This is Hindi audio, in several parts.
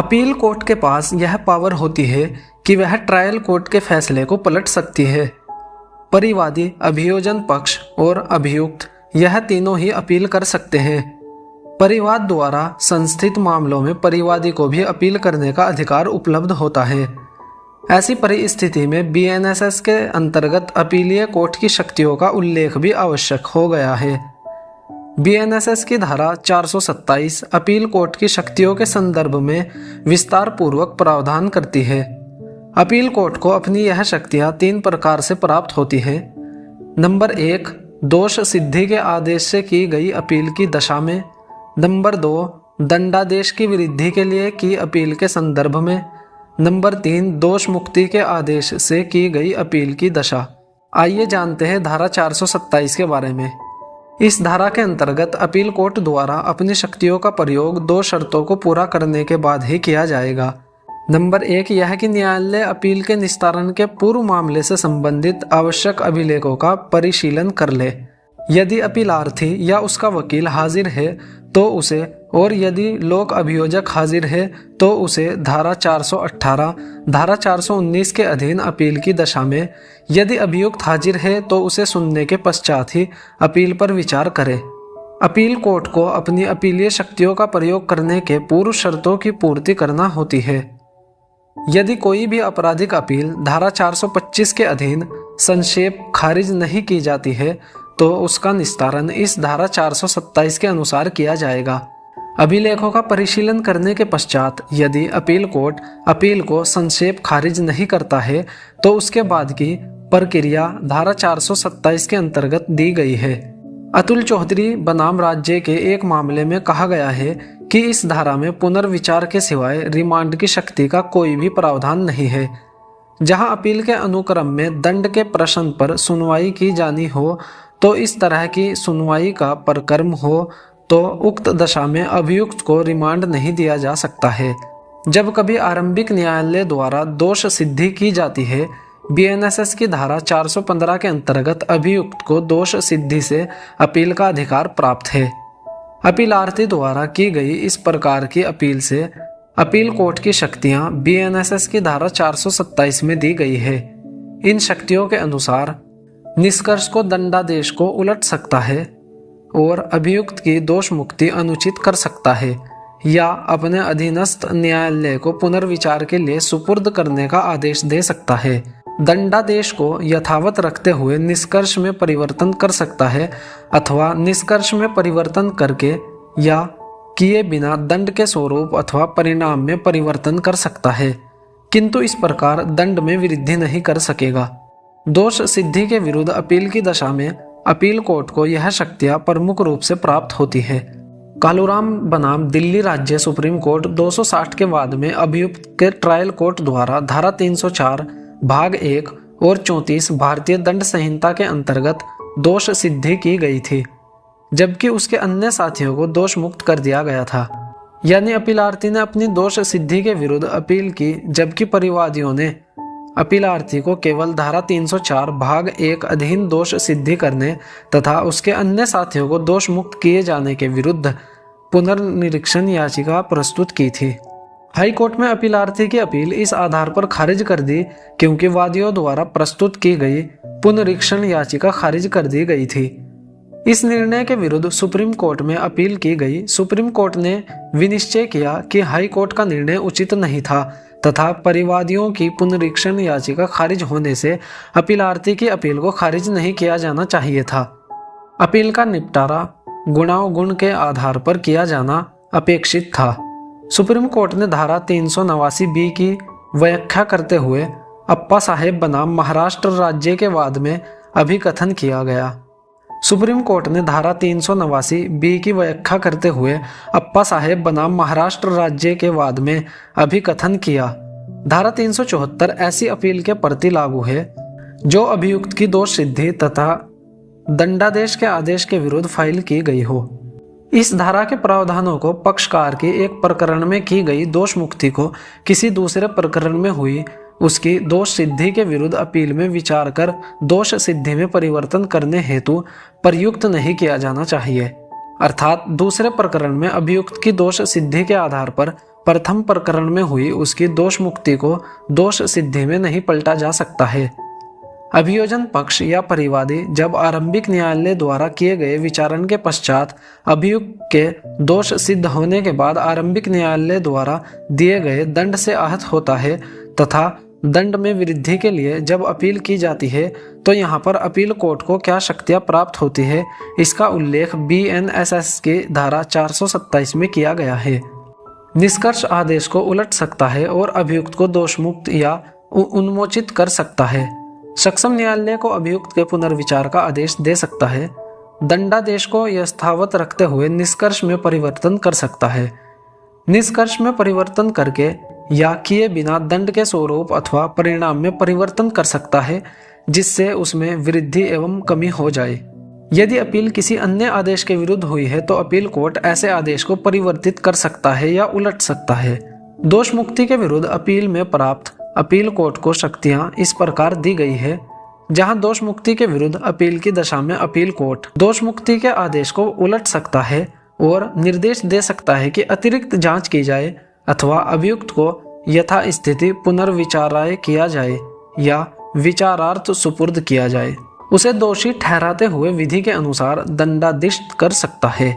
अपील कोर्ट के पास यह पावर होती है कि वह ट्रायल कोर्ट के फैसले को पलट सकती है। परिवादी, अभियोजन पक्ष और अभियुक्त यह तीनों ही अपील कर सकते हैं। परिवाद द्वारा संस्थित मामलों में परिवादी को भी अपील करने का अधिकार उपलब्ध होता है। ऐसी परिस्थिति में बीएनएसएस के अंतर्गत अपीलीय कोर्ट की शक्तियों का उल्लेख भी आवश्यक हो गया है। बीएनएसएस की धारा 427 अपील कोर्ट की शक्तियों के संदर्भ में विस्तार पूर्वक प्रावधान करती है। अपील कोर्ट को अपनी यह शक्तियां 3 प्रकार से प्राप्त होती हैं। नंबर 1, दोष सिद्धि के आदेश से की गई अपील की दशा में। नंबर 2, दंडादेश की वृद्धि के लिए की अपील के संदर्भ में। नंबर 3, दोष मुक्ति के आदेश से की गई अपील की दशा। आइए जानते हैं धारा 427 के बारे में। इस धारा के अंतर्गत अपील कोर्ट द्वारा अपनी शक्तियों का प्रयोग 2 शर्तों को पूरा करने के बाद ही किया जाएगा। नंबर 1 यह कि न्यायालय अपील के निस्तारण के पूर्व मामले से संबंधित आवश्यक अभिलेखों का परिशीलन कर ले। यदि अपीलार्थी या उसका वकील हाजिर है तो उसे, और यदि लोक अभियोजक हाजिर है तो उसे धारा 418, धारा 419 के अधीन अपील की दशा में यदि अभियुक्त हाजिर है तो उसे सुनने के पश्चात ही अपील पर विचार करे। अपील कोर्ट को अपनी अपीलीय शक्तियों का प्रयोग करने के पूर्व शर्तों की पूर्ति करना होती है। यदि कोई भी आपराधिक अपील धारा 425 के अधीन संक्षेप खारिज नहीं की जाती है तो उसका निस्तारण इस धारा 427 के अनुसार किया जाएगा। अभिलेखों का परिशीलन करने के पश्चात यदि अपील कोर्ट अपील को संक्षेप खारिज नहीं करता है तो उसके बाद की प्रक्रिया धारा 427 के अंतर्गत दी गई है। अतुल चौधरी बनाम राज्य के एक मामले में कहा गया है कि इस धारा में पुनर्विचार के सिवाय रिमांड की शक्ति का कोई भी प्रावधान नहीं है। जहां अपील के अनुक्रम में दंड के प्रश्न पर सुनवाई की जानी हो तो इस तरह की सुनवाई का प्रक्रम हो तो उक्त दशा में अभियुक्त को रिमांड नहीं दिया जा सकता है। जब कभी आरंभिक न्यायालय द्वारा दोष सिद्धि की जाती है, बीएनएसएस की धारा 415 के अंतर्गत अभियुक्त को दोष सिद्धि से अपील का अधिकार प्राप्त है। अपीलार्थी द्वारा की गई इस प्रकार की अपील से अपील कोर्ट की शक्तियां बीएनएसएस की धारा 427 में दी गई है। इन शक्तियों के अनुसार निष्कर्ष को दंडादेश को उलट सकता है और अभियुक्त की दोष मुक्ति अनुचित कर सकता है या अपने अधीनस्थ न्यायालय को पुनर्विचार के लिए सुपुर्द करने का आदेश दे सकता है। दंडादेश को यथावत रखते हुए निष्कर्ष में परिवर्तन कर सकता है अथवा निष्कर्ष में परिवर्तन करके या किए बिना दंड के स्वरूप अथवा परिणाम में परिवर्तन कर सकता है, किंतु इस प्रकार दंड में वृद्धि नहीं कर सकेगा। दोष सिद्धि के विरुद्ध अपील की दशा में अपील कोर्ट को यह शक्तियां प्रमुख रूप से प्राप्त होती है। कालूराम बनाम दिल्ली राज्य सुप्रीम कोर्ट 260 के बाद में अभियुक्त के ट्रायल कोर्ट द्वारा धारा 304 भाग 1 और 34 भारतीय दंड संहिता के अंतर्गत दोष सिद्धि की गई थी, जबकि उसके अन्य साथियों को दोष मुक्त कर दिया गया था। यानी अपीलार्थी ने अपनी दोष सिद्धि के विरुद्ध अपील की, जबकि परिवादियों ने अपीलार्थी को केवल धारा 304 भाग 1 अधीन दोष सिद्धि करने तथा उसके अन्य साथियों को दोष मुक्त किए जाने के विरुद्ध पुनर्निरीक्षण याचिका प्रस्तुत की थी। हाई कोर्ट में अपीलार्थी की अपील इस आधार पर खारिज कर दी क्योंकि वादियों द्वारा प्रस्तुत की गई पुनरीक्षण याचिका खारिज कर दी गई थी। इस निर्णय के विरुद्ध सुप्रीम कोर्ट में अपील की गई। सुप्रीम कोर्ट ने विनिश्चय किया कि हाई कोर्ट का निर्णय उचित नहीं था तथा परिवादियों की पुनरीक्षण याचिका खारिज होने से अपीलार्थी की अपील को खारिज नहीं किया जाना चाहिए था। अपील का निपटारा गुणावगुण के आधार पर किया जाना अपेक्षित था। सुप्रीम कोर्ट ने धारा 389 बी की व्याख्या करते हुए अप्पा साहेब बनाम महाराष्ट्र राज्य के वाद में अभिकथन किया गया। सुप्रीम कोर्ट ने धारा 389 बी की व्याख्या करते हुए अप्पा साहेब बनाम महाराष्ट्र राज्य के वाद में अभिकथन किया। धारा 374 ऐसी अपील के प्रति लागू है जो अभियुक्त की दोष सिद्धि तथा दंडादेश के आदेश के विरुद्ध फाइल की गई हो। इस धारा के प्रावधानों को पक्षकार के एक प्रकरण में की गई दोष मुक्ति को किसी दूसरे प्रकरण में हुई उसकी दोष सिद्धि के विरुद्ध अपील में विचार कर दोष सिद्धि में परिवर्तन करने हेतु प्रयुक्त नहीं किया जाना चाहिए। अर्थात दूसरे प्रकरण में अभियुक्त की दोष सिद्धि के आधार पर प्रथम प्रकरण में हुई उसकी दोष मुक्ति को दोष सिद्धि में नहीं पलटा जा सकता है। अभियोजन पक्ष या परिवादी जब आरंभिक न्यायालय द्वारा किए गए विचारण के पश्चात अभियुक्त के दोष सिद्ध होने के बाद आरंभिक न्यायालय द्वारा दिए गए दंड से आहत होता है तथा दंड में वृद्धि के लिए जब अपील की जाती है तो यहाँ पर अपील कोर्ट को क्या शक्तियाँ प्राप्त होती है, इसका उल्लेख BNSS की धारा 427 में किया गया है। निष्कर्ष आदेश को उलट सकता है और अभियुक्त को दोषमुक्त या उन्मोचित कर सकता है। सक्षम न्यायालय को अभियुक्त के पुनर्विचार का आदेश दे सकता है। दंडादेश को यथावत रखते हुए निष्कर्ष में परिवर्तन कर सकता है। निष्कर्ष में परिवर्तन करके या किए बिना दंड के स्वरूप अथवा परिणाम में परिवर्तन कर सकता है जिससे उसमें वृद्धि एवं कमी हो जाए। यदि अपील किसी अन्य आदेश के विरुद्ध हुई है तो अपील कोर्ट ऐसे आदेश को परिवर्तित कर सकता है या उलट सकता है। दोष मुक्ति के विरुद्ध अपील में प्राप्त अपील कोर्ट को शक्तियां इस प्रकार दी गई है। जहां दोष मुक्ति के विरुद्ध अपील की दशा में अपील कोर्ट दोष मुक्ति के आदेश को उलट सकता है और निर्देश दे सकता है कि अतिरिक्त जांच की जाए अथवा अभियुक्त को यथास्थिति पुनर्विचाराय किया जाए या विचारार्थ सुपुर्द किया जाए। उसे दोषी ठहराते हुए विधि के अनुसार दंडादिष्ट कर सकता है।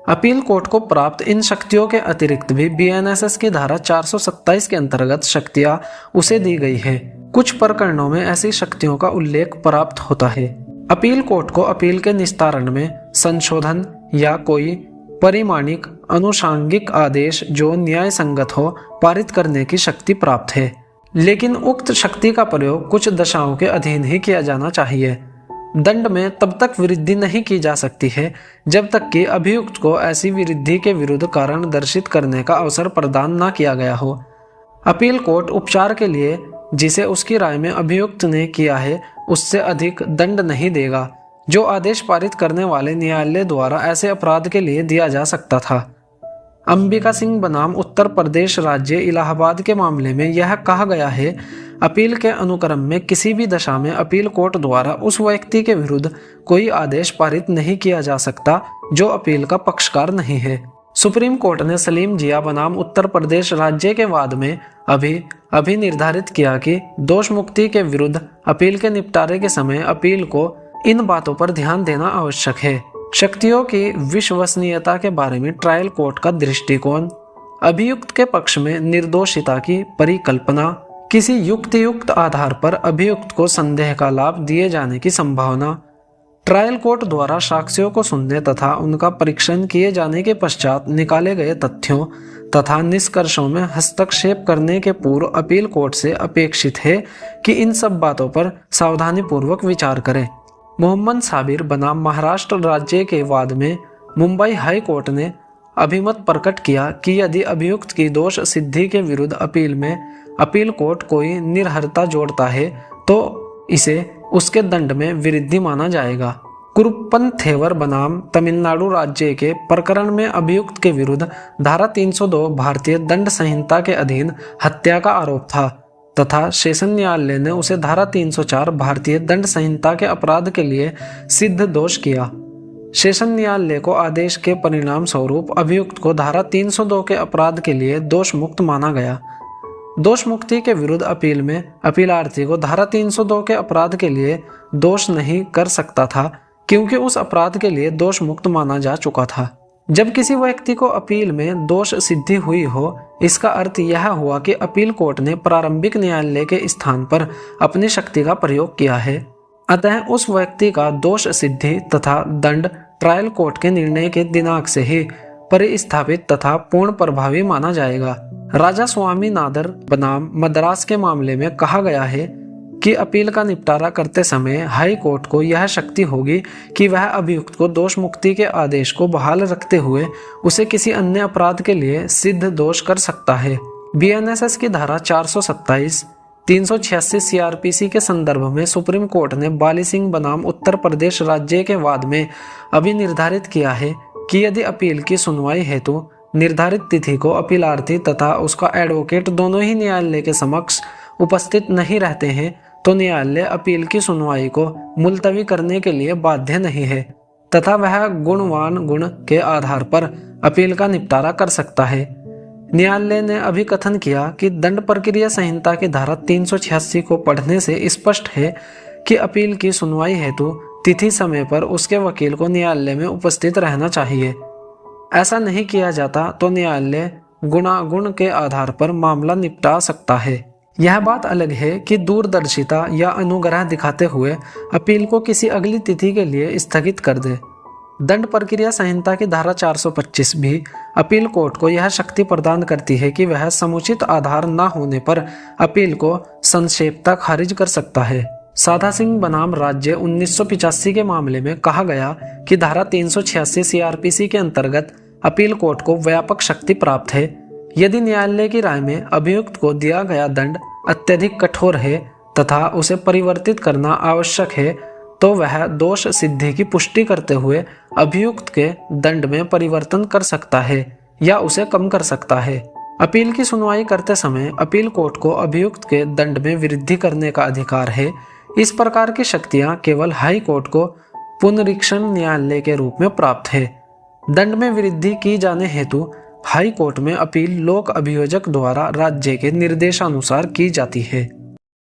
अपील कोर्ट को प्राप्त इन शक्तियों के अतिरिक्त भी BNSS की धारा 427 के अंतर्गत शक्तियां उसे दी गई है। कुछ प्रकरणों में ऐसी शक्तियों का उल्लेख प्राप्त होता है। अपील कोर्ट को अपील के निस्तारण में संशोधन या कोई परिमाणिक अनुषांगिक आदेश जो न्याय संगत हो पारित करने की शक्ति प्राप्त है, लेकिन उक्त शक्ति का प्रयोग कुछ दशाओं के अधीन ही किया जाना चाहिए। दंड में तब तक वृद्धि नहीं की जा सकती है जब तक कि अभियुक्त को ऐसी वृद्धि के विरुद्ध कारण दर्शित करने का अवसर प्रदान न किया गया हो। अपील कोर्ट उपचार के लिए जिसे उसकी राय में अभियुक्त ने किया है उससे अधिक दंड नहीं देगा जो आदेश पारित करने वाले न्यायालय द्वारा ऐसे अपराध के लिए दिया जा सकता था। अंबिका सिंह बनाम उत्तर प्रदेश राज्य इलाहाबाद के मामले में यह कहा गया है, अपील के अनुक्रम में किसी भी दशा में अपील कोर्ट द्वारा उस व्यक्ति के विरुद्ध कोई आदेश पारित नहीं किया जा सकता जो अपील का पक्षकार नहीं है। सुप्रीम कोर्ट ने सलीम जिया बनाम उत्तर प्रदेश राज्य के वाद में अभी निर्धारित किया कि दोष मुक्ति के विरुद्ध अपील के निपटारे के समय अपील को इन बातों पर ध्यान देना आवश्यक है। शक्तियों की विश्वसनीयता के बारे में ट्रायल कोर्ट का दृष्टिकोण, अभियुक्त के पक्ष में निर्दोषिता की परिकल्पना, किसी युक्तियुक्त आधार पर अभियुक्त को संदेह का लाभ दिए जाने की संभावना, ट्रायल कोर्ट द्वारा साक्ष्यों को सुनने तथा उनका परीक्षण किए जाने के पश्चात निकाले गए तथ्यों तथा निष्कर्षों में हस्तक्षेप करने के पूर्व अपील कोर्ट से अपेक्षित है कि इन सब बातों पर सावधानीपूर्वक विचार करें। मोहम्मद साबिर बनाम महाराष्ट्र राज्य के वाद में मुंबई हाई कोर्ट ने अभिमत प्रकट किया कि यदि अभियुक्त की दोष सिद्धि के विरुद्ध अपील में अपील कोर्ट कोई निर्हरता जोड़ता है तो इसे उसके दंड में वृद्धि माना जाएगा। कुरुप्पन थेवर बनाम तमिलनाडु राज्य के प्रकरण में अभियुक्त के विरुद्ध धारा 302 भारतीय दंड संहिता के अधीन हत्या का आरोप था तथा सेशन न्यायालय ने उसे धारा 304 भारतीय दंड संहिता के अपराध के लिए सिद्ध दोष किया। सेशन न्यायालय को आदेश के परिणाम स्वरूप अभियुक्त को धारा 302 के अपराध के लिए दोष मुक्त माना गया। दोष मुक्ति के विरुद्ध अपील में अपीलार्थी को धारा 302 के अपराध के लिए दोष नहीं कर सकता था क्योंकि उस अपराध के लिए दोष मुक्त माना जा चुका था। जब किसी व्यक्ति को अपील में दोष सिद्धि हुई हो, इसका अर्थ यह हुआ कि अपील कोर्ट ने प्रारंभिक न्यायालय के स्थान पर अपनी शक्ति का प्रयोग किया है। अतः उस व्यक्ति का दोष सिद्धि तथा दंड ट्रायल कोर्ट के निर्णय के दिनांक से ही परिस्थापित तथा पूर्ण प्रभावी माना जाएगा। राजा स्वामी नादर बनाम मद्रास के मामले में कहा गया है कि अपील का निपटारा करते समय हाई कोर्ट को यह शक्ति होगी कि वह अभियुक्त को दोष मुक्ति के आदेश को बहाल रखते हुए उसे किसी अन्य अपराध के लिए सिद्ध दोष कर सकता है। BNSS की धारा 427, 386 CRPC के संदर्भ में सुप्रीम कोर्ट ने बाली सिंह बनाम उत्तर प्रदेश राज्य के वाद में अभी निर्धारित किया है कि यदि अपील की सुनवाई हेतु निर्धारित तिथि को अपीलार्थी तथा उसका एडवोकेट दोनों ही न्यायालय के समक्ष उपस्थित नहीं रहते हैं तो न्यायालय अपील की सुनवाई को मुलतवी करने के लिए बाध्य नहीं है तथा वह गुणवान गुण के आधार पर अपील का निपटारा कर सकता है। न्यायालय ने अभी कथन किया कि दंड प्रक्रिया संहिता की धारा 386 को पढ़ने से स्पष्ट है कि अपील की सुनवाई हेतु तिथि समय पर उसके वकील को न्यायालय में उपस्थित रहना चाहिए। ऐसा नहीं किया जाता तो न्यायालय गुणागुण के आधार पर मामला निपटा सकता है। यह बात अलग है कि दूरदर्शिता या अनुग्रह दिखाते हुए अपील को किसी अगली तिथि के लिए स्थगित कर दे। दंड प्रक्रिया संहिता की धारा 425 भी अपील कोर्ट को यह शक्ति प्रदान करती है कि वह समुचित आधार न होने पर अपील को संक्षेपता खारिज कर सकता है। साधा सिंह बनाम राज्य 1985 के मामले में कहा गया कि धारा 386 सीआरपीसी के अंतर्गत अपील कोर्ट को व्यापक शक्ति प्राप्त है यदि न्यायालय की राय में अभियुक्त को दिया गया दंड अत्यधिक कठोर है तथा उसे परिवर्तित करना आवश्यक है तो वह दोष सिद्धि की पुष्टि करते हुए अभियुक्त के दंड में परिवर्तन कर सकता है या उसे कम कर सकता है। अपील की सुनवाई करते समय अपील कोर्ट को अभियुक्त के दंड में वृद्धि करने का अधिकार है। इस प्रकार की शक्तियां केवल हाई कोर्ट को पुनरीक्षण न्यायालय के रूप में प्राप्त है। दंड में वृद्धि की जाने हेतु हाई कोर्ट में अपील लोक अभियोजक द्वारा राज्य के निर्देशानुसार की जाती है।